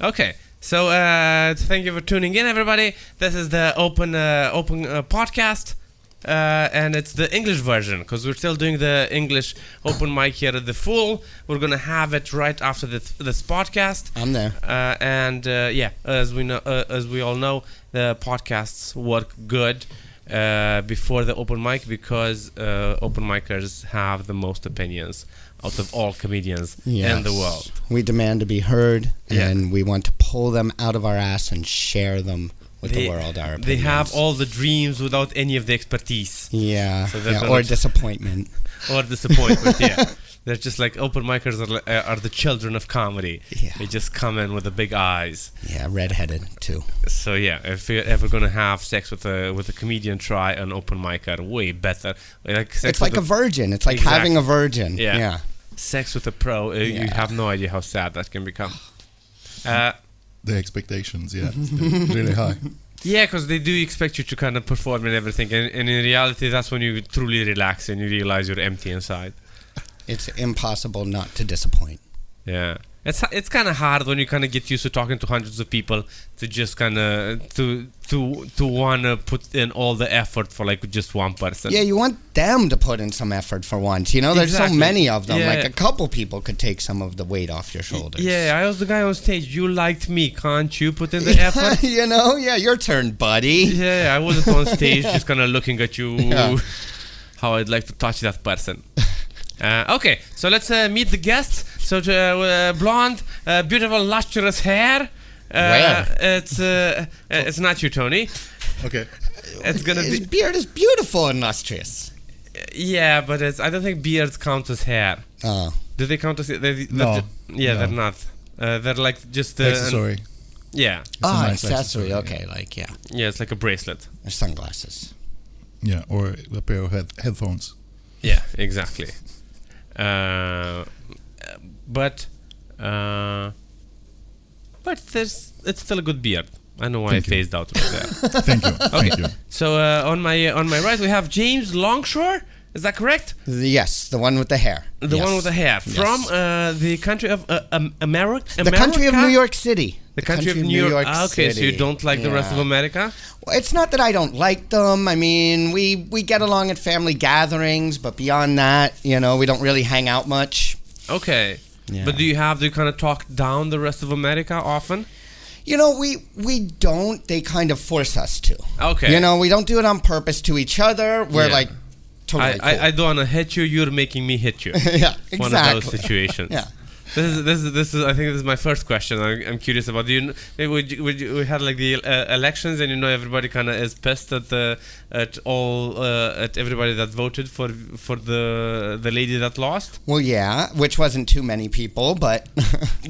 Okay. So thank you for tuning in, everybody. This is the open podcast. And it's the English version, because we're still doing the English open mic here at the Fool. We're gonna have it right after this podcast. I'm there. As we all know, the podcasts work good before the open mic, because open micers have the most opinions out of all comedians in the world. We demand to be heard, and we want to pull them out of our ass and share them with the world. Our opinions. They have all the dreams without any of the expertise. Yeah, or disappointment. Or disappointment, yeah. They're just like open micers are the children of comedy. Yeah. They just come in with the big eyes. Yeah, redheaded too. So yeah, if you're ever gonna have sex with a comedian, try an open micer. Way better. It's like a virgin. It's like having a virgin. Yeah. Sex with a pro. You have no idea how sad that can become. The expectations, really high. Yeah, because they do expect you to kind of perform and everything, and in reality, that's when you truly relax and you realize you're empty inside. It's impossible not to disappoint. Yeah, it's kind of hard when you kind of get used to talking to hundreds of people to just kind of to want to put in all the effort for like just one person. Yeah, you want them to put in some effort for once. You know, there's so many of them. Like a couple people could take some of the weight off your shoulders. Yeah, I was the guy on stage. You liked me, can't you put in the effort? Your turn, buddy. Yeah, I wasn't on stage just kind of looking at you. How I'd like to touch that person. Okay, so let's meet the guests. So blonde, beautiful, lustrous hair. It's not you, Tony. Okay. It's gonna His beard is beautiful and lustrous. Yeah, but I don't think beards count as hair. Oh. Do they count as? No. They're not. They're like just accessory. Yeah. Accessory. Okay, Yeah, it's like a bracelet. Or sunglasses. Yeah, or a pair of headphones. Yeah, exactly. But it's still a good beard. I know why I phased out right there. Thank you. Thank you. So on my right we have James Longshore. Is that correct? Yes, the one with the hair. The one with the hair. From the country of America? The country of New York City. The country of New York City. Okay, so you don't like the rest of America? Well, it's not that I don't like them. I mean, we get along at family gatherings, but beyond that, we don't really hang out much. Okay. Yeah. But do you kind of talk down the rest of America often? We don't. They kind of force us to. Okay. We don't do it on purpose to each other. We're like totally cool. I don't want to hit you. You're making me hit you. Yeah, exactly. One of those situations. Yeah. This is. I think this is my first question. I'm curious about. We had like the elections, and everybody kind of is pissed at everybody that voted for the lady that lost. Well, yeah, which wasn't too many people, but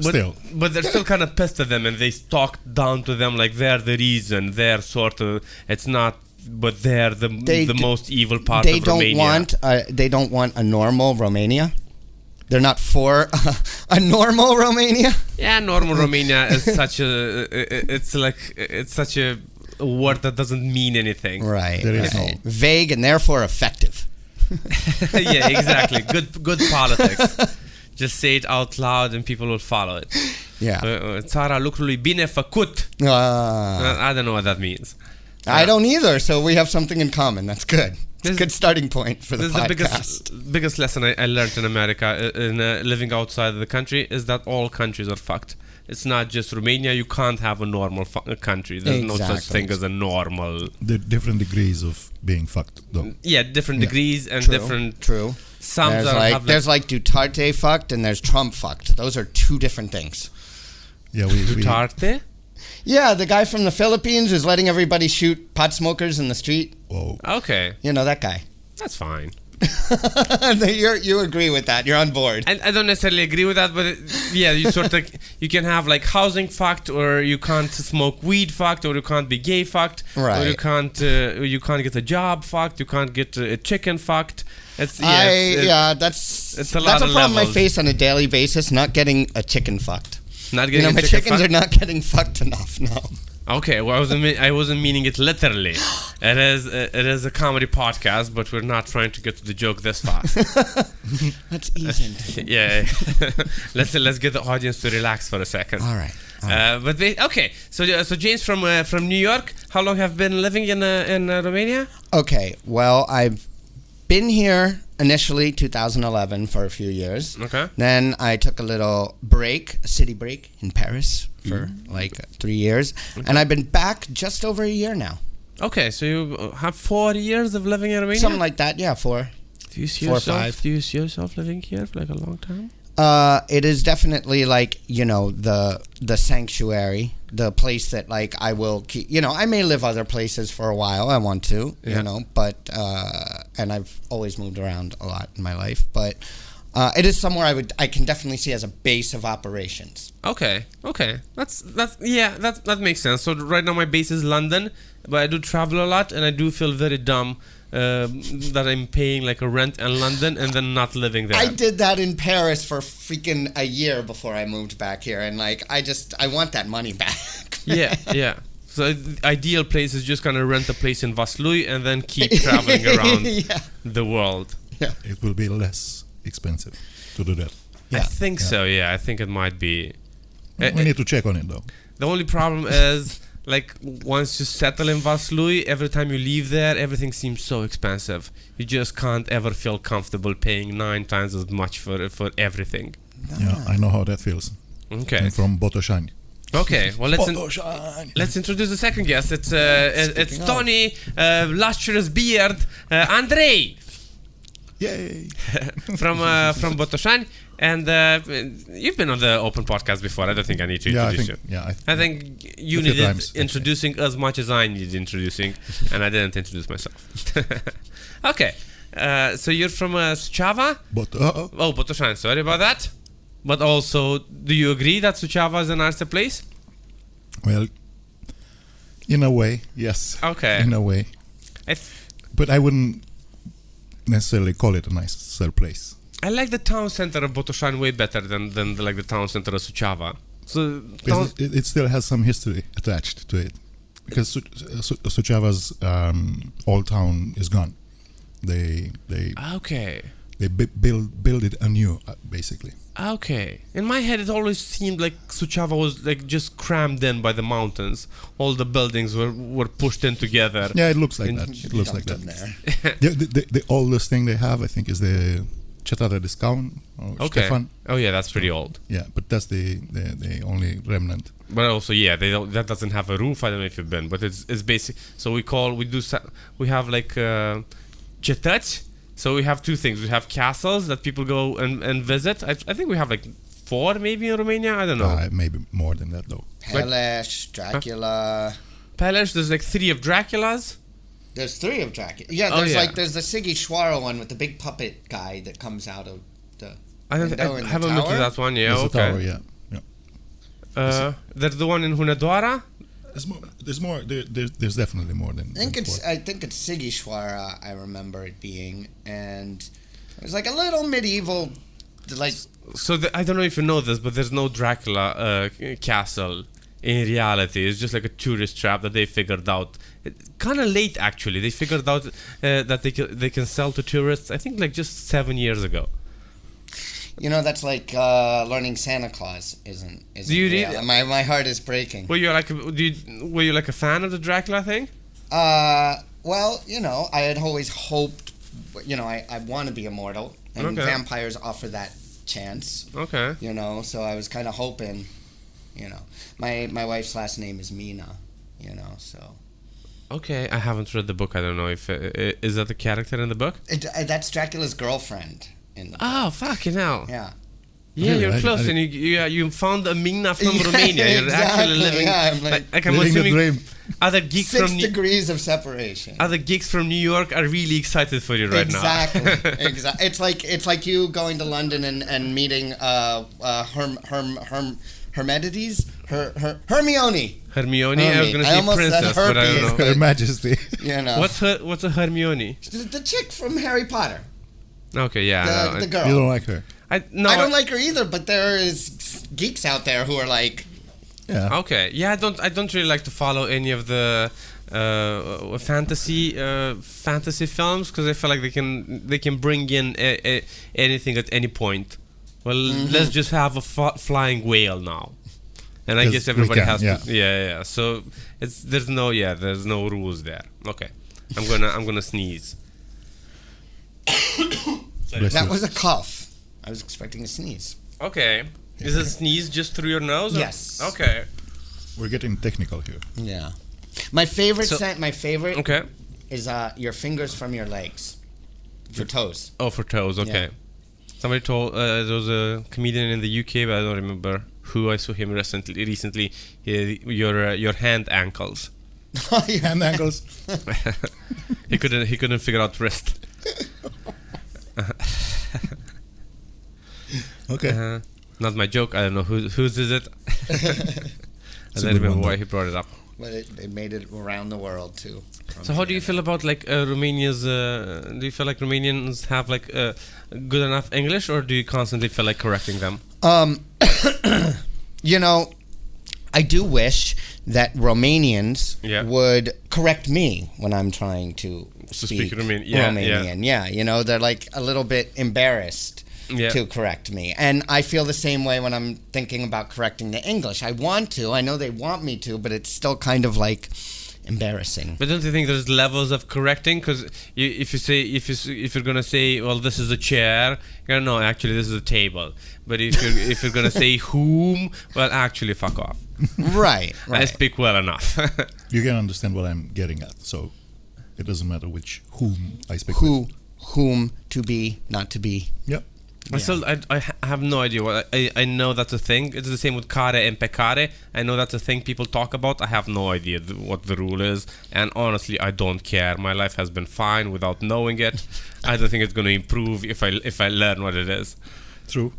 still. But they're still kind of pissed at them, and they talk down to them like they're the reason. They're sort of. It's not. But they're the most evil part of Romania. They don't want a normal Romania. They're not for a normal Romania. Yeah, normal Romania is such a. It's such a word that doesn't mean anything. Right. There is no vague and therefore effective. Yeah, exactly. Good politics. Just say it out loud and people will follow it. Yeah. Țara lucrului bine făcut. I don't know what that means. I don't either, so we have something in common. That's good. It's a good starting point for the podcast. This is the biggest lesson I learned in America, in living outside of the country, is that all countries are fucked. It's not just Romania. You can't have a normal country. There's no such thing as a normal... There are different degrees of being fucked, though. Yeah, different degrees and different... True. There's like Duterte fucked and there's Trump fucked. Those are two different things. Yeah, Duterte? Yeah, the guy from the Philippines who's letting everybody shoot pot smokers in the street. Whoa. Okay. That guy. That's fine. You agree with that. You're on board. I don't necessarily agree with that, but you sort of you can have like housing fucked, or you can't smoke weed fucked, or you can't be gay fucked, right? Or you can't get a job fucked, you can't get a chicken fucked. That's a problem I face on a daily basis. Not getting a chicken fucked. Not getting my chickens are not getting fucked enough. No. Okay, well, I wasn't meaning it literally. It is a comedy podcast, but we're not trying to get to the joke this fast. Let's ease into it. Yeah, let's get the audience to relax for a second. All right. So James from New York. How long have you been living in Romania? Okay, well, I've been here initially 2011 for a few years. Okay. Then I took a little break, a city break in Paris for like 3 years. Okay. And I've been back just over a year now. Okay, so you have 4 years of living in Romania? Something like that, yeah, 4. Do you see 4 or yourself? 5. Do you see yourself living here for like a long time? It is definitely like, you know, the sanctuary, the place that like I will keep, you know, I may live other places for a while. I want to, you know, but, and I've always moved around a lot in my life, but it is somewhere I can definitely see as a base of operations. Okay. That makes sense. So right now my base is London, but I do travel a lot and I do feel very dumb that I'm paying like a rent in London and then not living there. I did that in Paris for freaking a year before I moved back here, and like I want that money back. Yeah. So the ideal place is just gonna rent a place in Vaslui and then keep traveling around the world. Yeah. It will be less expensive to do that. I think so. Yeah, I think it might be. We need to check on it though. The only problem is, like, once you settle in Vaslui, every time you leave there, everything seems so expensive. You just can't ever feel comfortable paying 9 times as much for everything. Yeah, I know how that feels. Okay. I'm from Botoșani. Okay, well let's introduce the second guest. It's Toni, lustrous beard, Andrei. Yay! from Botoșani, and you've been on the Open podcast before. I don't think I need to introduce you. Yeah, I think you needed introducing as much as I needed introducing, and I didn't introduce myself. Okay, so you're from Suceava? Botoșani. Sorry about that. But also, do you agree that Suceava is a nicer place? Well, in a way, yes. Okay. In a way. But I wouldn't necessarily call it a nicer place. I like the town center of Botoșani way better than the town center of Suceava. So it still has some history attached to it, because Suceava's old town is gone. They build it anew, basically. Okay. In my head, it always seemed like Suceava was like just crammed in by the mountains. All the buildings were pushed in together. Yeah, it looks like that. It looks like that. The oldest thing they have, I think, is the Cetate de Scaun. Okay. Ștefan. Oh yeah, that's pretty old. Yeah, but that's the only remnant. But also, yeah, that doesn't have a roof. I don't know if you've been, but it's basic. So we have like cetăți. So we have 2 things. We have castles that people go and visit. I think we have like 4 maybe in Romania. I don't know. Maybe more than that though. Peleș, Dracula. Peleș, there's like 3 of Draculas. There's 3 of Dracula. Yeah, there's the Sighishoara one with the big puppet guy that comes out of the window in the haven't looked at that one. Yeah, there's okay. The tower, yeah. There's the one in Hunedoara. There's more. There's definitely more than. I think it's Sighishoara. I remember it being, and it was like a little medieval, like. So I don't know if you know this, but there's no Dracula castle in reality. It's just like a tourist trap that they figured out. Kind of late, actually. They figured out that they can sell to tourists. I think like just 7 years ago. You know, that's like learning Santa Claus isn't Do you real. read? My heart is breaking. Were you like a fan of the Dracula thing? Well, you know, I had always hoped, you know, I want to be immortal, and vampires offer that chance. Okay. You know, so I was kind of hoping, you know, my wife's last name is Mina, you know, so. Okay, I haven't read the book. I don't know if is that the character in the book? That's Dracula's girlfriend. Oh, fucking hell. Yeah. Yeah, you're close, and you found a Mina from Romania. You're exactly, actually living. Yeah, I'm like I'm assuming dream. Other geeks 6 from degrees of separation. Other geeks from New York are really excited for you right exactly, now. Exactly. It's like you going to London and meeting Hermione. Hermione. I was gonna say princess, but I don't know. Her Majesty. You know. What's a Hermione? The chick from Harry Potter. Okay, yeah. The girl. You don't like her? I don't like her either, but there is geeks out there who are like, Yeah. Okay. Yeah, I don't really like to follow any of the fantasy films because I feel like they can bring in anything at any point. Well, let's just have a flying whale now, and I guess everybody has to. Yeah. So there's no rules there. Okay, I'm gonna sneeze. That was a cough. I was expecting a sneeze. Okay. Is a sneeze just through your nose? Yes. Okay. We're getting technical here. Yeah. My favorite Okay. is your fingers from your legs. For toes. Oh, for toes. Okay. Yeah. Somebody told there was a comedian in the UK, but I don't remember who. I saw him recently. Your hand ankles. Your hand ankles. He couldn't figure out wrist. Okay. Not my joke. I don't know whose is it. I don't remember why he brought it up. But it made it around the world too. So how do you feel about like Romania's? Do you feel like Romanians have like good enough English, or do you constantly feel like correcting them? You know, I do wish that Romanians would correct me when I'm trying to speak Romanian. Yeah, you know, they're like a little bit embarrassed to correct me. And I feel the same way when I'm thinking about correcting the English. I want to. I know they want me to, but it's still kind of like embarrassing. But don't you think there's levels of correcting? Because if you're gonna say, well, this is a chair, you're no, actually this is a table. But if you're gonna say whom, well, actually fuck off. Right. I speak well enough. You can understand what I'm getting at, so it doesn't matter which whom I speak with. Whom, to be, not to be. Yep. I have no idea what I know that's a thing. It's the same with care and pecare. I know that's a thing people talk about. I have no idea what the rule is, and honestly, I don't care. My life has been fine without knowing it. I don't think it's going to improve if I learn what it is. True.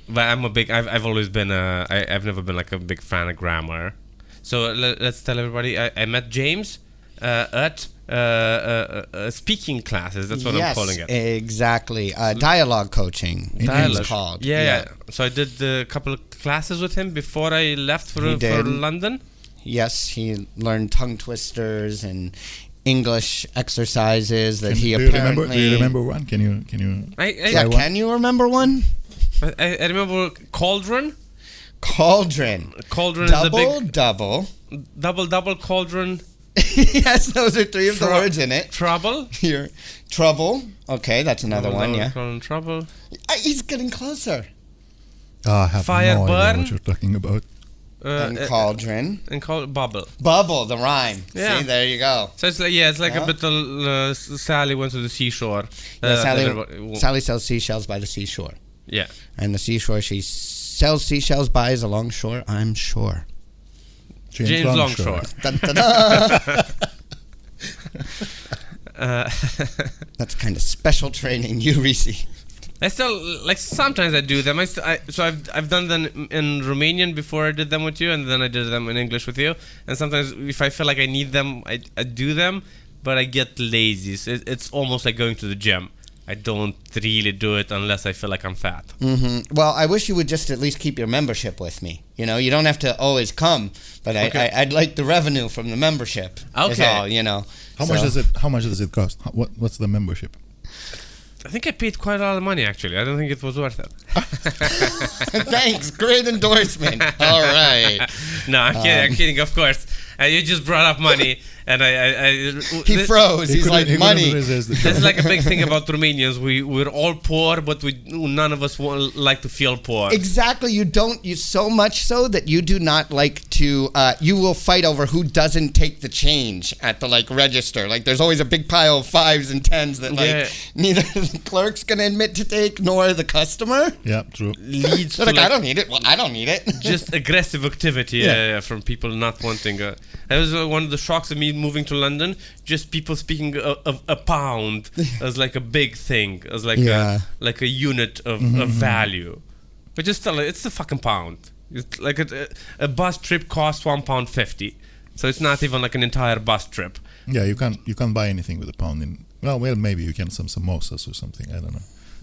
But I've always been I've never been like a big fan of grammar. So let's tell everybody. I met James at speaking classes. That's what I'm calling it. Exactly. Dialogue coaching. It's called. Yeah. So I did a couple of classes with him before I left for London. Yes, he learned tongue twisters and English exercises that he do apparently. Do you remember one? Can you? Can you remember one? I remember cauldron. Cauldron. Cauldron double, is a big double cauldron. Yes, those are three of the words in it. Trouble. Here, trouble. Okay, that's another one. Yeah. Trouble. He's getting closer. I have Fire no burn. idea what you're talking about. And cauldron. And bubble. Bubble, the rhyme. Yeah. See, there you go. So it's like a bit of Sally went to the seashore. Sally sells seashells by the seashore. Yeah. And the seashore she sells seashells by is a Longshore, I'm sure. James Longshore. Dun, dun, dun. That's kind of special training you receive. I still like sometimes I do them. So I've done them in Romanian before I did them with you, and then I did them in English with you. And sometimes if I feel like I need them, I do them, but I get lazy. So it's almost like going to the gym. I don't really do it unless I feel like I'm fat. Mm-hmm. Well, I wish you would just at least keep your membership with me. You know, you don't have to always come, but I'd like the revenue from the membership. Okay. Is all, you know. How much does it cost? What's the membership? I think I paid quite a lot of money, actually. I don't think it was worth it. Thanks. Great endorsement. All right. No, I'm kidding, of course. You just brought up money, and he froze. He's like, money. This is like a big thing about Romanians. We're all poor, but none of us like to feel poor. Exactly. You don't. You so much so that you do not like to. You will fight over who doesn't take the change at the register. Like there's always a big pile of 5s and 10s that neither the clerk's gonna admit to take nor the customer. Yeah, true. Leads to I don't need it. Well, I don't need it. Just aggressive activity from people not wanting. That was one of the shocks of me moving to London. Just people speaking of a pound as like a big thing, as like a unit of value. But just tell it, it's a fucking pound. It's like a bus trip costs £1.50, so it's not even like an entire bus trip. Yeah, you can't buy anything with a pound in. Well, maybe you can some samosas or something. I don't know.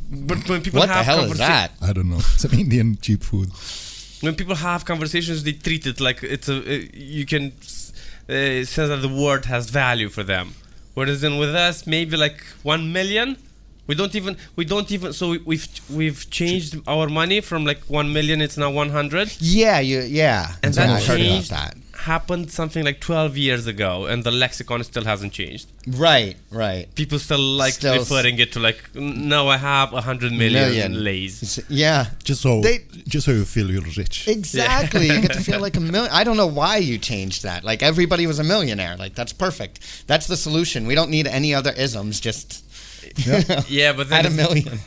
But when people what the hell is that? I don't know. Some Indian cheap food. when people have conversations, they treat it like it's you can say that the word has value for them. Whereas then with us, maybe like 1 million. We don't even. So we've changed our money from like 1 million. It's now 100. Yeah. And Yeah, that I heard about changed. that. Happened something like 12 years ago, and the lexicon still hasn't changed. Right. People still referring it to like, no, I have 100 million lays. Yeah. Just so you feel you're rich. Exactly. You get to feel like a million. I don't know why you changed that. Like everybody was a millionaire. Like that's perfect. That's the solution. We don't need any other isms. Just Yeah, but then add a million.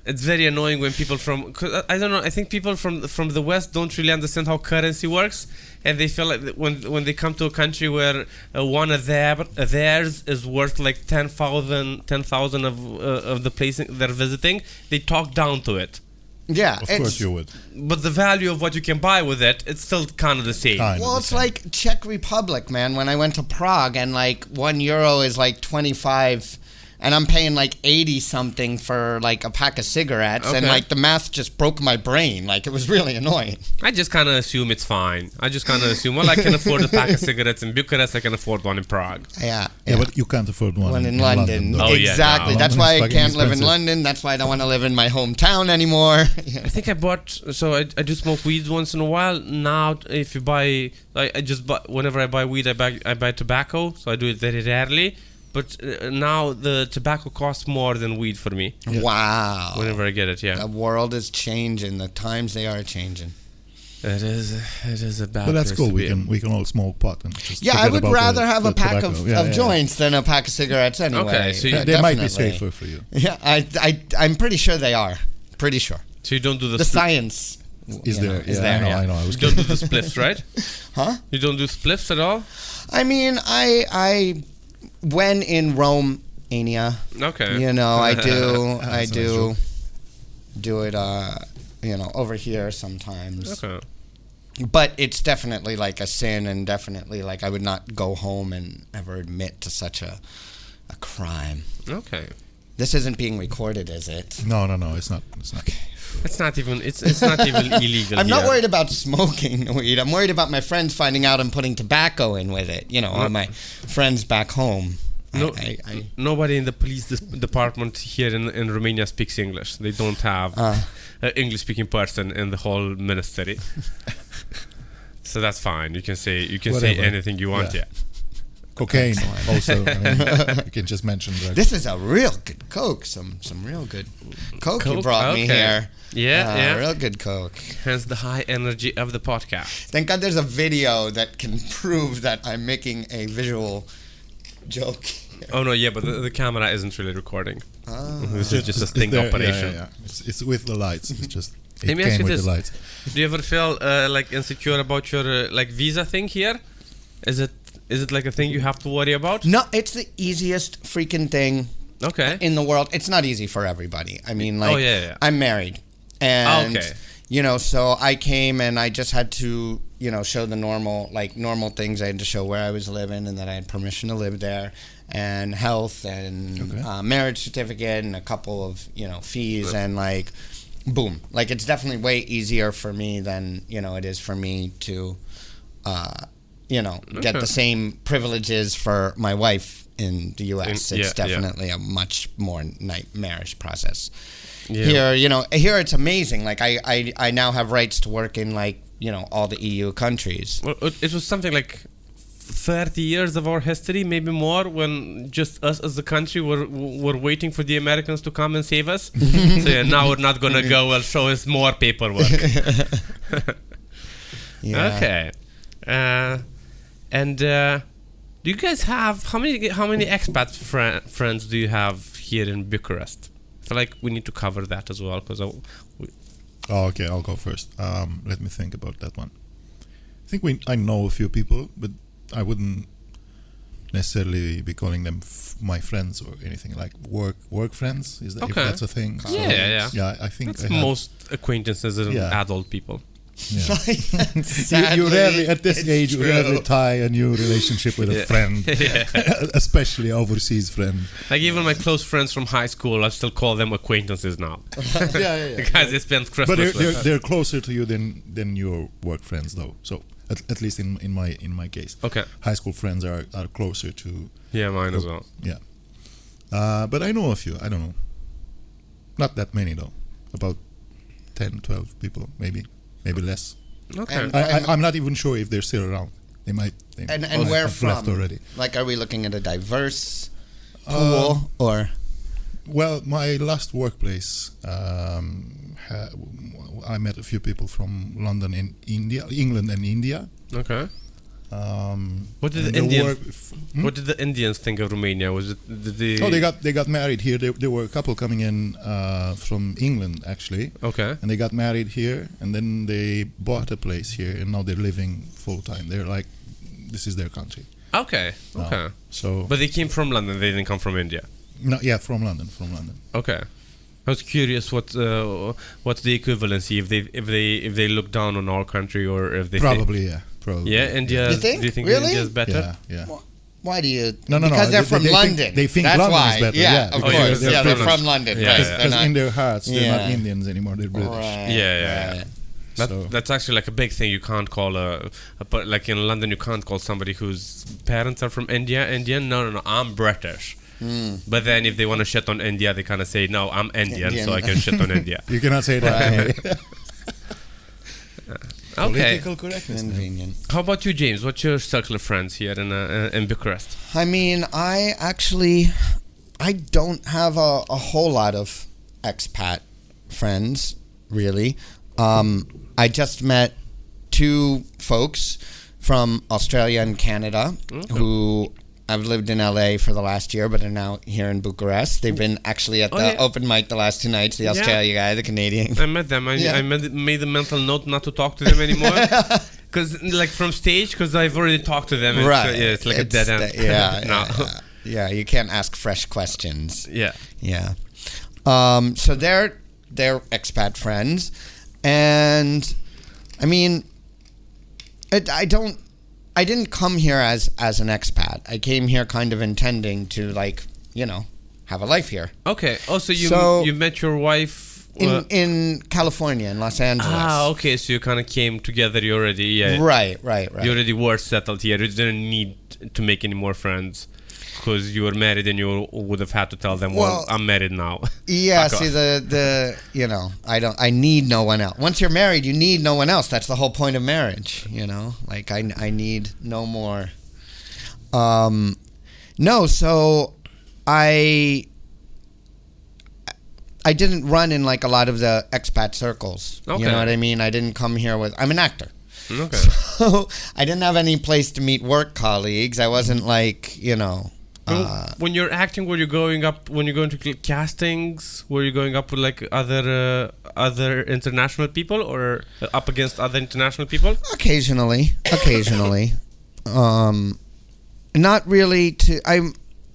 It's very annoying when people cause I don't know. I think people from the West don't really understand how currency works, and they feel like that when they come to a country where one of theirs is worth like 10,000 of the place they're visiting, they talk down to it. Yeah, Of course you would. But the value of what you can buy with it, it's still kind of the same. Well, it's like Czech Republic, man. When I went to Prague, and like €1 is like 25. And I'm paying like 80 something for like a pack of cigarettes, and like the math just broke my brain. Like it was really annoying. I just kind of assume it's fine. I just kind of assume, well, I can afford a pack of cigarettes in Bucharest, I can afford one in Prague. Yeah, but you can't afford one in London. Oh, yeah, exactly. no. That's why I can't live in expensive. London. That's why I don't want to live in my hometown anymore. I think I bought. So I do smoke weed once in a while. Now, if you buy, I just buy whenever I buy weed, I buy tobacco. So I do it very rarely. But now the tobacco costs more than weed for me. Yeah. Wow. Whenever I get it, yeah. The world is changing. The times they are changing. It is a bad. But that's place cool. to be in. We can all smoke pot and just Yeah, I forget would about rather have the a pack tobacco. of joints than a pack of cigarettes anyway. Okay, so you- They might be Definitely. safer for you. Yeah, I'm pretty sure they are. Pretty sure. So you don't do The science Is there? is Yeah, there. I know. I was You don't do the spliffs, right? Huh? You don't do spliffs at all? I mean, I when in Rome, Okay. you know, I do That's nice do it over here sometimes. Okay. But it's definitely like a sin, and definitely like I would not go home and ever admit to such a crime. Okay. This isn't being recorded, is it? No, it's not. It's not. It's not even. It's not even illegal. I'm not here. worried about smoking weed. I'm worried about my friends finding out I'm putting tobacco in with it. You know, all my friends back home. No, I nobody in the police department here in Romania speaks English. They don't have an English-speaking person in the whole ministry. So that's fine. You can say Whatever. anything you want. Yeah. Yeah. Cocaine also. I mean, you can just mention drugs. This is a real good Coke. Some real good Coke you brought me okay. here. Yeah. Real good Coke. Hence the high energy of the podcast. Thank God there's a video that can prove that I'm making a visual joke. Oh no, yeah, but the camera isn't really recording. Oh. This is just a sting there, operation. Yeah. It's with the lights. It's just it Let me ask came you with this. the lights. Do you ever feel like insecure about your like visa thing here? Is it like a thing you have to worry about? No, it's the easiest freaking thing Okay. in the world. It's not easy for everybody. I mean, like, yeah. I'm married. And, Okay. you know, so I came and I just had to, you know, show the normal things. I had to show where I was living and that I had permission to live there, and health and marriage certificate and a couple of, you know, fees and like, boom. Like, it's definitely way easier for me than, you know, it is for me to, get the same privileges for my wife in the U.S. It's definitely a much more nightmarish process. Yeah. Here it's amazing. Like I now have rights to work in like, you know, all the EU countries. Well, it was something like 30 years of our history, maybe more, when just us as a country were waiting for the Americans to come and save us. So yeah, now we're not gonna go. Well, show us more paperwork. Yeah. Okay. And do you guys have how many expat friends do you have here in Bucharest? I feel like we need to cover that as well because Okay, I'll go first. Let me think about that one. I think I know a few people, but I wouldn't necessarily be calling them my friends or anything like work friends. Is that if that's a thing? Yeah. Yeah, I think That's I have, most acquaintances and Yeah. adult people. You rarely, at this age, you rarely tie a new relationship with a friend, especially overseas friend. Like even my close friends from high school, I still call them acquaintances now. Yeah. Guys, they spent Christmas But with. they're closer to you than your work friends, though. So at least in my case, Okay. high school friends are closer to. Yeah, mine as well. Yeah. But I know a few. I don't know. Not that many though. About 10, 12 people, maybe less. Okay. And- I'm not even sure if they're still around. They might. And might where have left from? already. Like, are we looking at a diverse pool or? Well, my last workplace, I met a few people from London and England and India. Okay. What did and the Indians? work- What did the Indians think of Romania? Was it the? Oh, they got married here. There were a couple coming in from England actually, Okay. and they got married here, and then they bought a place here, and now they're living full time. They're like, this is their country. Okay. now. Okay. So, But they came from London. They didn't come from India. no, yeah, from London. Okay. I was curious what's the equivalency if they look down on our country or if they Probably. yeah, India. You think? Do you think Really? India's better? Yeah. Why do you? No. Because they're from they London. They think That's London why. is better. Yeah, of because course. they're Yeah, they're British. from London. Yeah, Right. yeah. They're Because not. in their hearts, they're not Yeah. Indians anymore. They're British. Right, Yeah. right. So- That's actually like a big thing. You can't call like in London, you can't call somebody whose parents are from India Indian. No, I'm British. But then if they want to shit on India, they kind of say, no, I'm Indian, so I can shit on India. You cannot say that. Right. Okay. Political correctness. Convenient. How about you, James? What's your circle of friends here in Bucharest? I mean, I don't have a whole lot of expat friends, really. I just met two folks from Australia and Canada who I've lived in LA for the last year, but are now here in Bucharest. They've been actually at the open mic the last 2 nights, the Australia guy, the Canadian. I met them. I made a mental note not to talk to them anymore. Because, like, from stage, because I've already talked to them. Right. It's like a dead end. Yeah, you can't ask fresh questions. Yeah. Yeah. So they're expat friends. And, I mean, I didn't come here as an expat. I came here kind of intending to, like, have a life here. Okay. Oh, so you met your wife in California, in Los Angeles. Ah, okay. So you kind of came together already. Yeah. Right. You already were settled here. You didn't need to make any more friends because you were married and you would have had to tell them, well I'm married now. Yeah. See, I need no one else. Once you're married, you need no one else. That's the whole point of marriage. Like I need no more. No. So I didn't run in like a lot of the expat circles. Okay. You know what I mean? I didn't come here I'm an actor. Okay. So I didn't have any place to meet work colleagues. I wasn't like, when you're acting, were you going up, when you're going to castings, were you going up with like other international people or up against other international people? Occasionally. Not really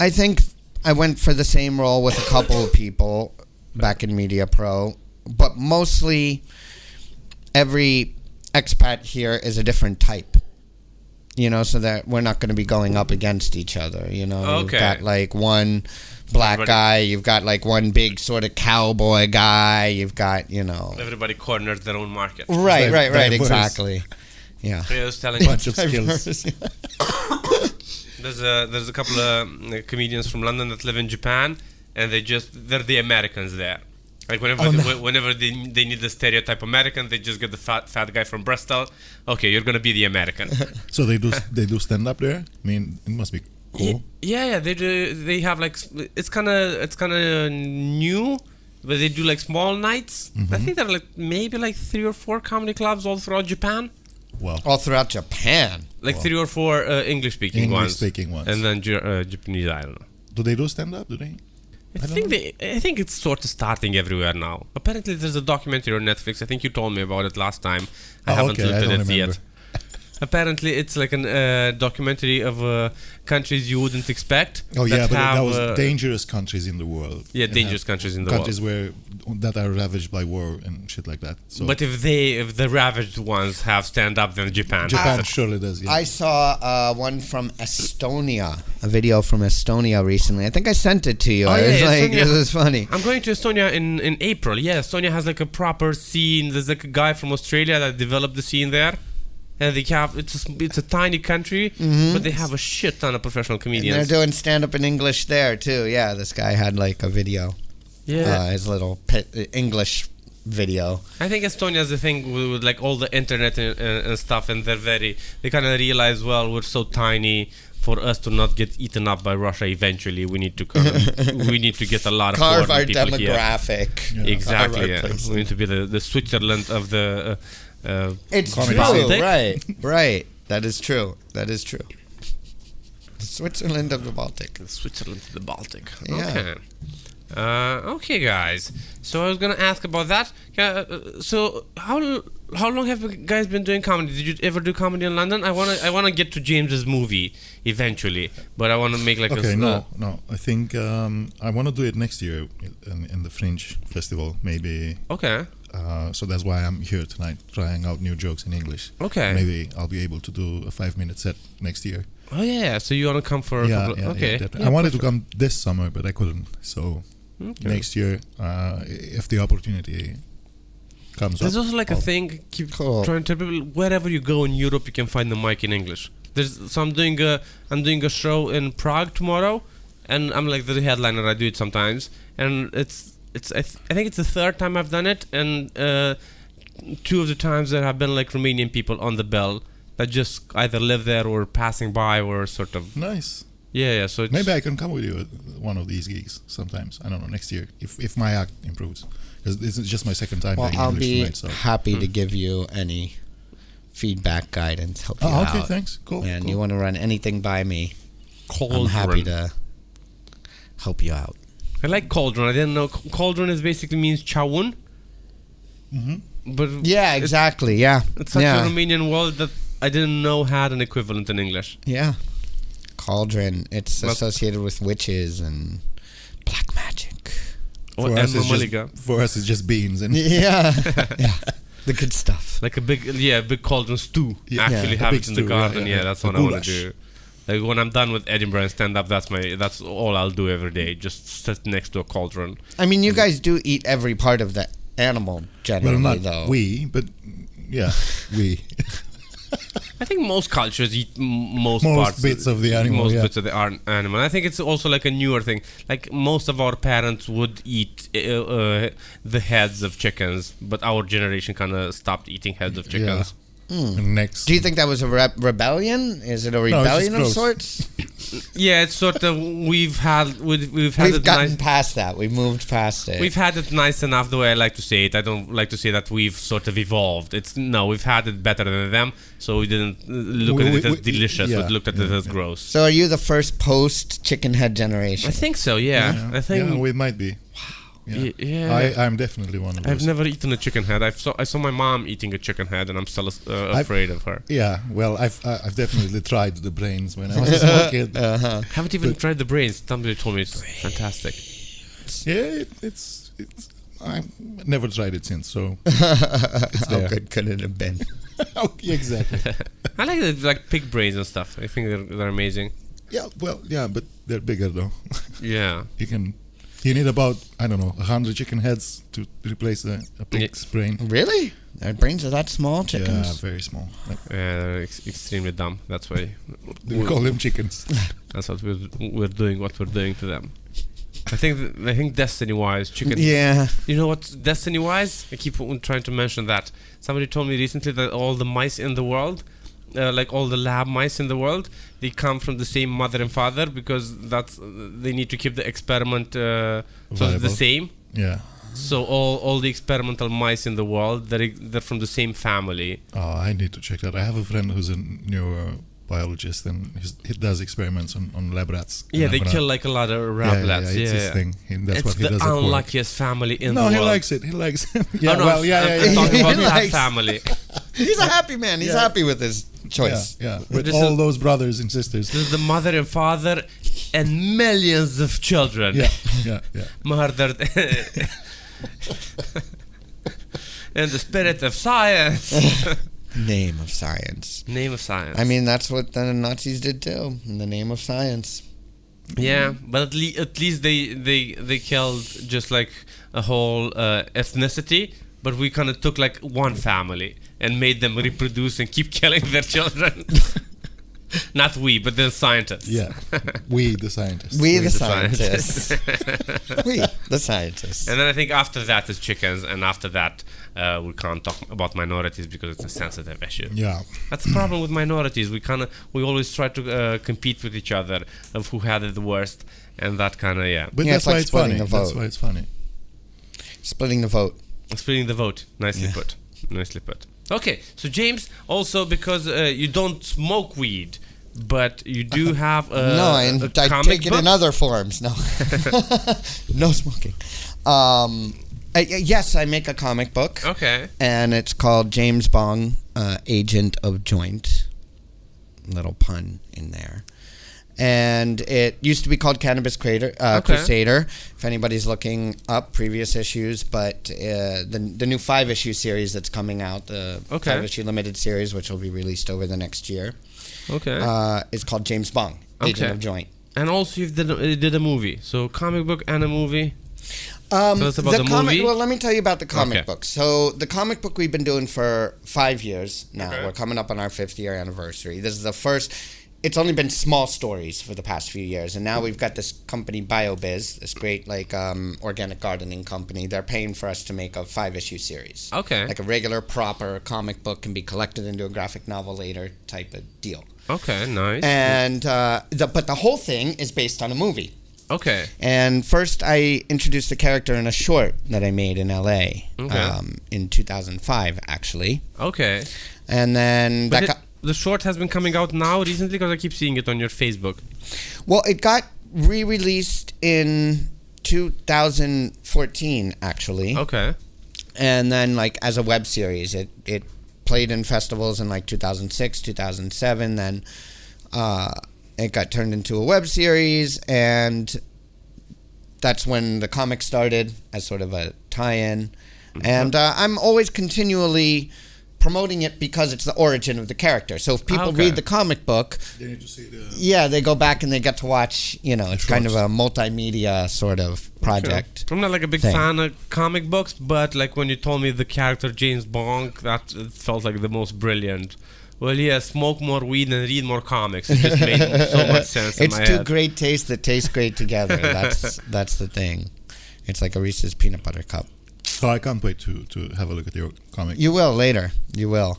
I think I went for the same role with a couple of people back in Media Pro, but mostly every expat here is a different type. So that we're not going to be going up against each other. Okay. You've got like one black guy, you've got like one big sort of cowboy guy, you've got, Everybody corners their own market. Right, Diverse. Exactly. Yeah. I was telling Bunch of skills. There's a couple of comedians from London that live in Japan, and they're the Americans there. Like whenever they need the stereotype American, they just get the fat guy from Bristol. Okay, you're gonna be the American. So they do stand up there. I mean, it must be cool. Yeah, they do. They have like it's kind of new, but they do like small nights. I think there are like maybe like 3 or 4 comedy clubs all throughout Japan. Wow. All throughout Japan. Like 3 or 4 English speaking ones, and then Japanese. I don't know. Do they do stand up? Do they? I think it's sort of starting everywhere now. Apparently, there's a documentary on Netflix. I think you told me about it last time. I haven't looked at it yet. apparently it's like a documentary of countries you wouldn't expect. Oh yeah, but that was have, dangerous countries in the world. Yeah, That dangerous have countries in the countries world. that are ravaged by war and shit like that. So But if the ravaged ones have stand up, then Japan. Japan surely does. Yeah. I saw one from Estonia, a video from Estonia recently. I think I sent it to you. Oh, I yeah, was like, Estonia. this is funny. I'm going to Estonia in April. Yeah, Estonia has like a proper scene. There's like a guy from Australia that developed the scene there. And they have it's a tiny country, but they have a shit ton of professional And comedians. they're doing stand-up in English there, too. Yeah, this guy had like a video. Yeah, His little English video. I think Estonia is the thing with like all the internet and stuff, and they kind of realize, well, we're so tiny. For us to not get eaten up by Russia eventually, we need to we need to get a lot of Carve foreign our people here. demographic. Yeah. Exactly. Our Yeah. place. We need to be the Switzerland of the. It's Comedy true, Baltic. right. That is true. Switzerland of the Baltic. Switzerland to the Baltic. Yeah. Okay. Okay, guys. So I was gonna ask about that. So how long have you guys been doing comedy? Did you ever do comedy in London? I wanna get to James's movie eventually, but I wanna make like Okay, a no. I think I want to do it next year in the Fringe Festival, maybe. Okay. So that's why I'm here tonight, trying out new jokes in English. Okay. Maybe I'll be able to do a 5-minute set next year. Oh yeah. So you wanna come for a couple? Okay. definitely. I wanted to come this summer, but I couldn't. So next year, if the opportunity comes There's up, also like a I'll- thing. Keep Cool. trying to tell people wherever you go in Europe, you can find the mic in English. So I'm doing a show in Prague tomorrow, and I'm like the headliner. I do it sometimes, and I think it's the third time I've done it, and 2 of the times there have been like Romanian people on the bill that just either live there or passing by or sort of Nice. yeah. So it's, Maybe I can come with you at one of these gigs sometimes. I don't know, next year if my act improves, because this is just my second time Well, doing I'll English be tonight. So. happy to give you any feedback, guidance, help you Oh, okay, out. thanks. Cool. And cool. you want to run anything by me, Cauldron. I'm happy to help you out. I like cauldron. I didn't know cauldron is basically means chawun. But Yeah, exactly. Yeah. it's such yeah. a Romanian word that I didn't know had an equivalent in English. Yeah. Cauldron. It's Well- associated with witches and black magic. Or For us, Emma it's Mulligan. for us, it's just beans and Yeah. Yeah. The good stuff. Like a big cauldron stew. Yeah. Actually Yeah, a have big it in the stew, garden. yeah, Yeah, that's a what I want goulash. to do. Like when I'm done with Edinburgh and stand up, that's all I'll do every day. Just sit next to a cauldron. I mean, you guys do eat every part of the animal well, generally, not though. we, but yeah, we. I think most cultures eat most Most parts, bits of the animal, Most yeah. bits of the animal. I think it's also like a newer thing. Like most of our parents would eat the heads of chickens, but our generation kind of stopped eating heads of chickens. And next, Do you think that was a rebellion? Is it a it's just rebellion of gross. sorts? Yeah, it's sort of we've had We've it gotten nice. past that. We've moved past it. We've had it nice enough the way I like to say it. I don't like to say that we've sort of evolved. We've had it better than them, so we didn't look at it as delicious. We looked at it as gross. So are you the first post chicken head generation? I think so. Yeah, I think. yeah, we might be. Yeah. Yeah. I'm definitely one of those. I've never eaten a chicken head. I saw my mom eating a chicken head, and I'm still afraid of her. Yeah, well, I've definitely tried the brains when I was a small kid. Haven't even tried the brains. Somebody told me it's fantastic. Yeah, it's I've never tried it since, so How there. good could it have been? okay, exactly. I like the like pig brains and stuff. I think they're amazing. Yeah, well, yeah, but they're bigger though. Yeah. You need about 100 chicken heads to replace a pig's brain. Really? Their brains are that small, chickens? Yeah, very small. Like, They're extremely dumb. That's why. we call them chickens. That's what we're doing. What we're doing to them. I think destiny-wise, chickens. Yeah. You know what? Destiny-wise, I keep on trying to mention that. Somebody told me recently that all the mice in the world, like all the lab mice in the world, they come from the same mother and father because they need to keep the experiment so it's the Viable. same. Yeah. So all the experimental mice in the world, they're from the same family. Oh, I need to check that. I have a friend who's a neurobiologist and he does experiments on lab rats. Yeah, And they I'm gonna- kill like a lot of rabbits. Yeah, it's his thing. That's It's what he the does at work. unluckiest family in the No, world. he likes it. He likes it. Oh, no, I'm talking about He that likes- family. He's a happy man. He's Yeah. happy with his choice. Yeah. With This all is- those brothers and sisters. This is the mother and father and millions of children Yeah. murdered in the spirit of science. Name of science. Name of science. I mean, that's what the Nazis did too, in the name of science. yeah, but at least they killed just like a whole ethnicity, but we kind of took like one family and made them reproduce and keep killing their children. Not we, but the scientists. Yeah. We, the scientists. We the scientists. scientists. We the scientists. And then I think after that is chickens, and after that we can't talk about minorities because it's a sensitive issue. Yeah. That's the problem with minorities. We always try to compete with each other of who had it the worst, and that kind of But Yeah, that's it's like why it's splitting funny. the That's vote. why it's funny. Splitting the vote. Splitting the vote. Nicely Yeah. put. Nicely put. Okay, so James, also because you don't smoke weed, but you do have a No, a I comic take it book? in other forms. No, no smoking. Yes, I make a comic book, Okay. and it's called James Bong, Agent of Joint. Little pun in there. And it used to be called Cannabis Crusader. If anybody's looking up previous issues, but the new 5-issue series that's coming out, the Okay. 5-issue limited series, which will be released over the next year, Okay. is called James Bong, Agent Okay. of Joint. And also you did a movie. So comic book and a movie. Tell us about the movie. Well, let me tell you about the comic Okay. book. So the comic book we've been doing for 5 years now. Okay. We're coming up on our 5th year anniversary. This is the first. It's only been small stories for the past few years, and now we've got this company BioBiz, this great organic gardening company. They're paying for us to make a 5-issue series. Okay. Like a regular, proper comic book can be collected into a graphic novel later type of deal. Okay, nice. And but the whole thing is based on a movie. Okay. And first, I introduced the character in a short that I made in LA Okay. in 2005, actually. Okay. And then But the short has been coming out now recently because I keep seeing it on your Facebook. well, it got re-released in 2014, actually. Okay. And then, like, as a web series, it played in festivals in like 2006, 2007. Then it got turned into a web series, and that's when the comic started as sort of a tie-in. And I'm always continually promoting it because it's the origin of the character. So if people Okay. read the comic book, They need to see the. yeah, they go back and they get to watch, it's kind of shorts. a multimedia sort of project. I'm not like a big thing. fan of comic books, but like when you told me the character James Bond, that it felt like the most brilliant. Well, yeah, smoke more weed and read more comics. It just made so much sense in It's my two head. great tastes that taste great together. That's the thing. It's like a Reese's peanut butter cup. So I can't wait to have a look at your comic. You will later. You will.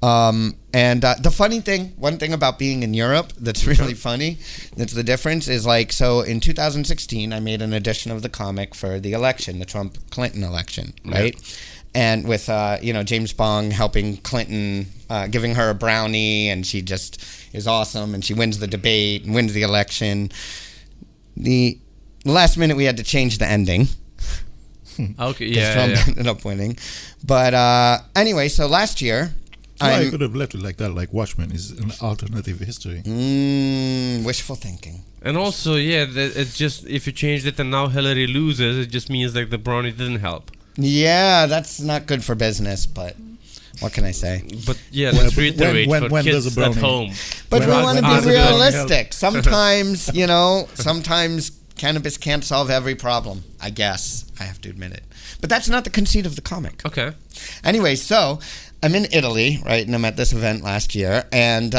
And the funny thing, one thing about being in Europe that's really funny, that's the difference, is like, so in 2016, I made an edition of the comic for the election, the Trump-Clinton election, right? And with, James Bong helping Clinton, giving her a brownie, and she just is awesome, and she wins the debate and wins the election. The last minute, we had to change the ending. Okay, Because Trump yeah. ended up winning. But anyway, so last year, I could have left it like that. Like Watchmen is an alternative history. Wishful thinking. And also, yeah, it's just if you changed it and now Hillary loses, it just means like the brownie didn't help. Yeah, that's not good for business, but what can I say? But yeah, let's reiterate when for does a kids at brownie- home. But Well, we I- want to I- be I- realistic. Sometimes, sometimes cannabis can't solve every problem, I guess. I have to admit it. But that's not the conceit of the comic. Okay. Anyway, so I'm in Italy, right, and I'm at this event last year, and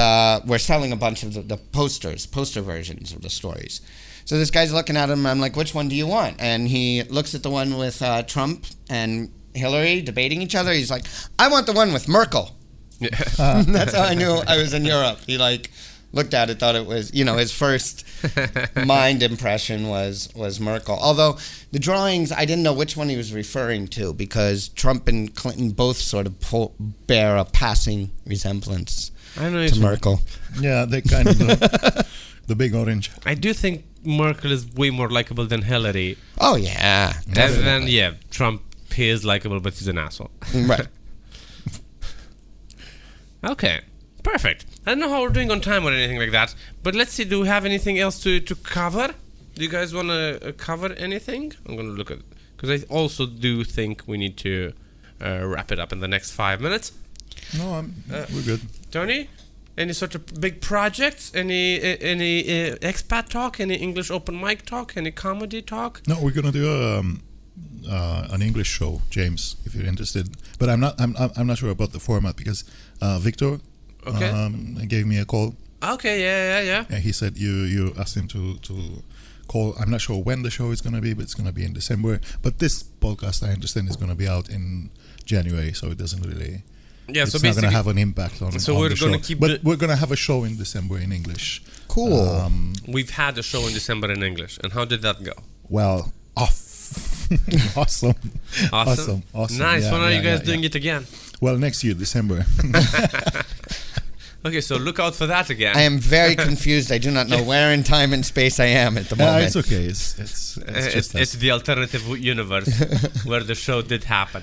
we're selling a bunch of the poster versions of the stories. So this guy's looking at them, I'm like, which one do you want? And he looks at the one with Trump and Hillary debating each other. He's like, I want the one with Merkel. Yeah. That's how I knew I was in Europe. He looked at it, thought it was, his first mind impression was Merkel. Although the drawings, I didn't know which one he was referring to because Trump and Clinton both sort of bear a passing resemblance I know to it's Merkel. Yeah, they kind of the big orange. I do think Merkel is way more likable than Hillary. Oh, yeah. And Definitely. then, yeah, Trump is likable, but he's an asshole. Right. Okay. perfect. I don't know how we're doing on time or anything like that, but let's see. Do we have anything else to cover? Do you guys want to cover anything? I'm gonna look at because I also do think we need to wrap it up in the next 5 minutes. No, we're good. Tony, any sort of big projects? Any expat talk? Any English open mic talk? Any comedy talk? No, we're gonna do an English show, James, if you're interested. But I'm not sure about the format because Victor gave me a call. Okay, yeah. And he said you asked him to call. I'm not sure when the show is gonna be, but it's gonna be in December. But this podcast, I understand, is gonna be out in January, so it doesn't really. Yeah, it's so not basically, going to have an impact on. So on we're the going to show. keep. But we're going to have a show in December in English. Cool. We've had a show in December in English, and how did that go? Well, awesome. Nice. Yeah, when are you guys doing it again? Well, next year, December. Okay, so look out for that again. I am very confused. I do not know where in time and space I am at the moment. It's okay. It's just it's the alternative universe where the show did happen.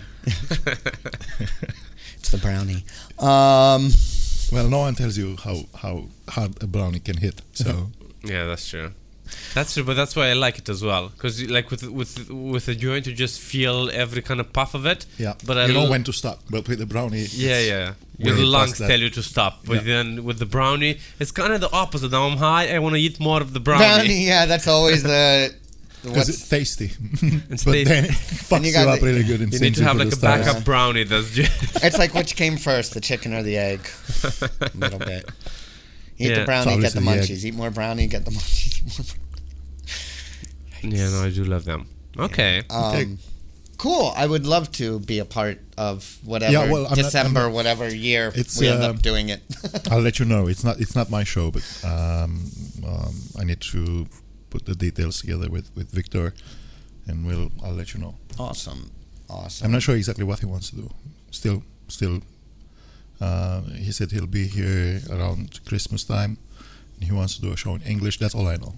It's the brownie. Well, no one tells you how hard a brownie can hit. So yeah, that's true. That's true, but that's why I like it as well. Because like with a joint, you just feel every kind of puff of it. Yeah, but you know when to stop. But with the brownie, yeah. Your lungs tell you to stop. But then with the brownie, it's kind of the opposite. Now I'm high, I want to eat more of the brownie. Yeah, that's always the. Because it's tasty. It's but tasty. then it fucks you up really good. You need to have like a backup brownie. That's just it's like which came first, the chicken or the egg? A little bit. Eat the brownie, get the munchies. Eat more brownie, get the munchies. Yeah, no, I do love them. Okay. Cool. I would love to be a part of whatever December, whatever year we end up doing it. I'll let you know. It's not my show, but I need to put the details together with Victor, and I'll let you know. Awesome. I'm not sure exactly what he wants to do. Still, he said he'll be here around Christmas time, and he wants to do a show in English. That's all I know.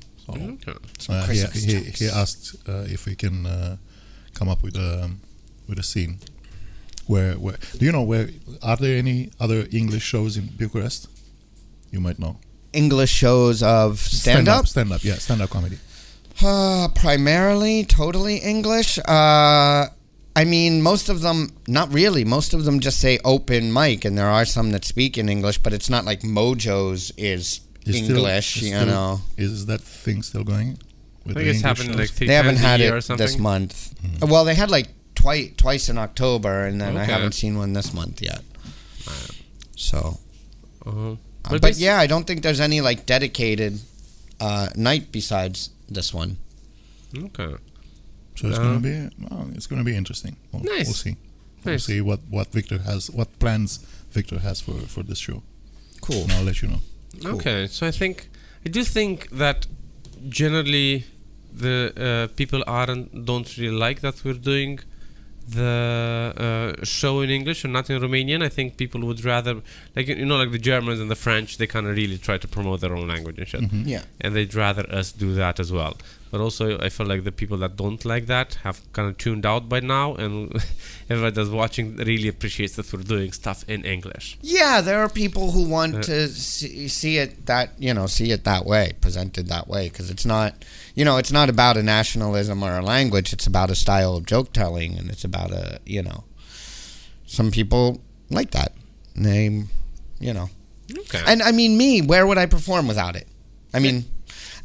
So he asked if we can come up with a scene. Where do you know where are there any other English shows in Bucharest? You might know. English shows of stand-up? Stand-up comedy. Primarily, totally English. I mean, most of them, not really. Most of them just say open mic, and there are some that speak in English, but it's not like Mojo's is English, you know. Is that thing still going? I think it's happened like 3 They haven't times a had year it or something. this month. Well, they had like twice in October, and then I haven't seen one this month yet. So, but yeah, I don't think there's any like dedicated night besides this one. Okay. So it's gonna be interesting. Nice. We'll see. Nice. We'll see what Victor has, what plans Victor has for this show. Cool. And I'll let you know. Cool. Okay, so I do think that generally the people don't really like that we're doing the show in English and not in Romanian. I think people would rather, like like the Germans and the French, they kind of really try to promote their own language and shit. Mm-hmm. Yeah. And they'd rather us do that as well. But also, I feel like the people that don't like that have kind of tuned out by now, and everybody that's watching really appreciates that we're doing stuff in English. Yeah, there are people who want to see it that way, presented that way, because it's not, it's not about a nationalism or a language. It's about a style of joke telling, and it's about some people like that. They, Okay. And I mean, where would I perform without it? I mean.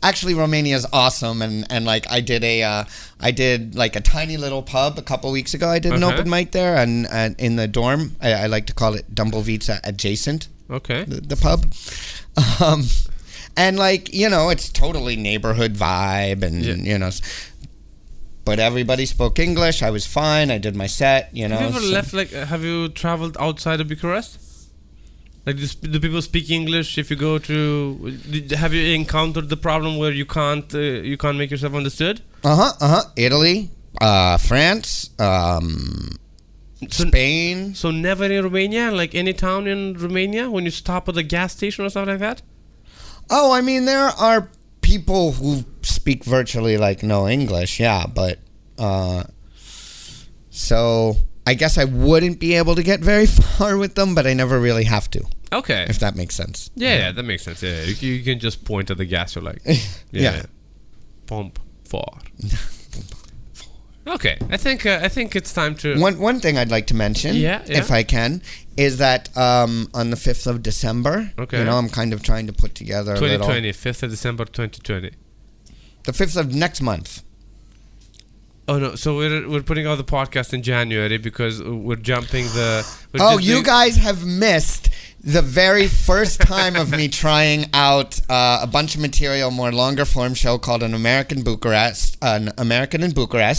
Actually, Romania is awesome, and like I did like a tiny little pub a couple weeks ago. I did an open mic there, and in the dorm, I like to call it Dumblevica adjacent. Okay. The pub, and like it's totally neighborhood vibe, and but everybody spoke English. I was fine. I did my set. Have you ever left? Have you traveled outside of Bucharest? Like, do people speak English? If you go to, have you encountered the problem where you can't make yourself understood? Italy, France, Spain. So never in Romania, like any town in Romania, when you stop at a gas station or something like that? Oh, I mean, there are people who speak virtually like no English, yeah, but so I guess I wouldn't be able to get very far with them, but I never really have to. Okay. If that makes sense. Yeah, that makes sense. Yeah, you can just point at the gas. You're like, Yeah. Pump 4. Okay, I think it's time to. One thing I'd like to mention, if I can, is that on the 5th of December, I'm kind of trying to put together 2020, 5th of December 2020. The 5th of next month. Oh no! So we're putting out the podcast in January because we're jumping the. You guys have missed the very first time of me trying out a bunch of material, more longer form show called An American in Bucharest.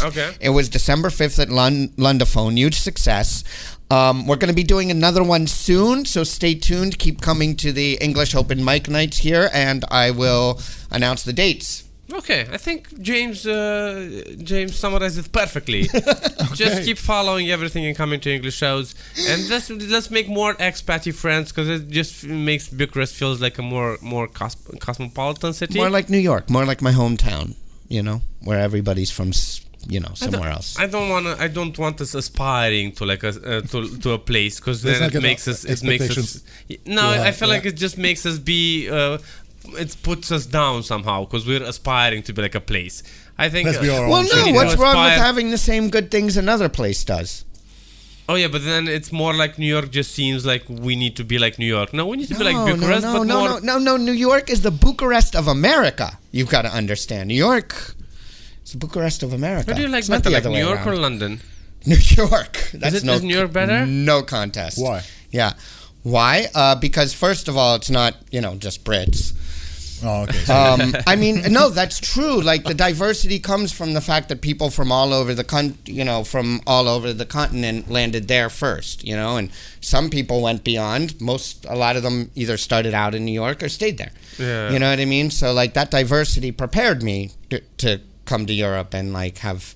Okay. It was December 5th at Lundaphone. Huge success. We're going to be doing another one soon, so stay tuned. Keep coming to the English Open Mic Nights here, and I will announce the dates. Okay, I think James summarized it perfectly. Just keep following everything and coming to English shows, and let's make more expaty friends because it just makes Bucharest feels like a more cosmopolitan city. More like New York, more like my hometown. Where everybody's from. Somewhere else. I don't want us aspiring to like to a place because then it makes us. No, I feel like it just makes us be. It puts us down somehow because we're aspiring to be like a place. I think. What's wrong with having the same good things another place does? Oh yeah, but then it's more like New York just seems like we need to be like New York. No, we need to be like Bucharest. No. New York is the Bucharest of America. You've got to understand. New York is the Bucharest of America. What do you like better, like New York or London? New York. Is New York better? No contest. Why? Yeah. Why? Because first of all, it's not just Brits. Oh, okay. I mean, no, that's true. Like the diversity comes from the fact that people from all over the from all over the continent landed there first. And some people went beyond. A lot of them either started out in New York or stayed there. Yeah. You know what I mean? So like that diversity prepared me to come to Europe and like have,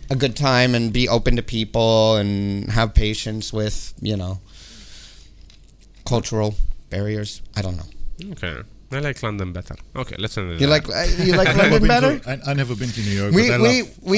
a good time and be open to people and have patience with cultural barriers. I don't know. Okay. I like London better. Okay, let's end it. You like London better? I never been to New York, but I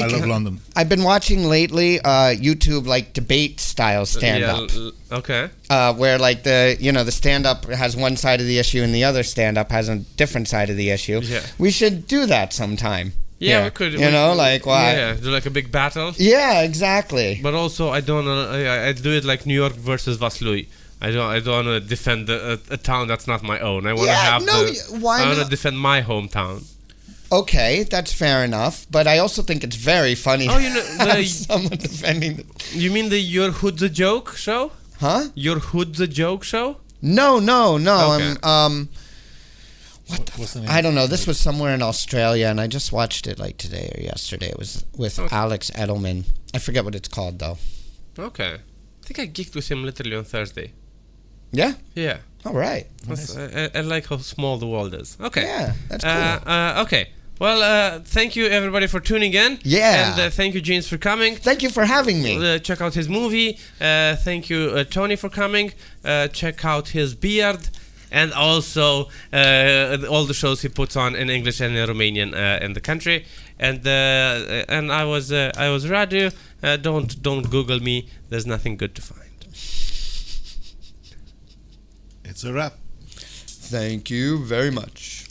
love London. I've been watching lately YouTube like debate style stand up. Okay. Where like the stand up has one side of the issue and the other stand up has a different side of the issue. Yeah. We should do that sometime. Yeah, we could. Do like a big battle. Yeah, exactly. But also, I don't. I do it like New York versus Vaslui. I don't want to defend a town that's not my own. I want to I want to defend my hometown. Okay, that's fair enough. But I also think it's very funny. Oh, someone defending. You mean the Your Hood's a Joke show? Huh? Your Hood's a Joke show? No. Okay. What's the name? I don't know. This was somewhere in Australia, and I just watched it like today or yesterday. It was with Alex Edelman. I forget what it's called though. Okay, I think I geeked with him literally on Thursday. Yeah. Yeah. All right. Nice. I like how small the world is. Okay. Yeah, that's cool. Okay. Well, thank you everybody for tuning in. Yeah. And thank you, James, for coming. Thank you for having me. Check out his movie. Thank you, Toni, for coming. Check out his beard. And also all the shows he puts on in English and in Romanian in the country. And I was Radu. Don't Google me. There's nothing good to find. It's a wrap. Thank you very much.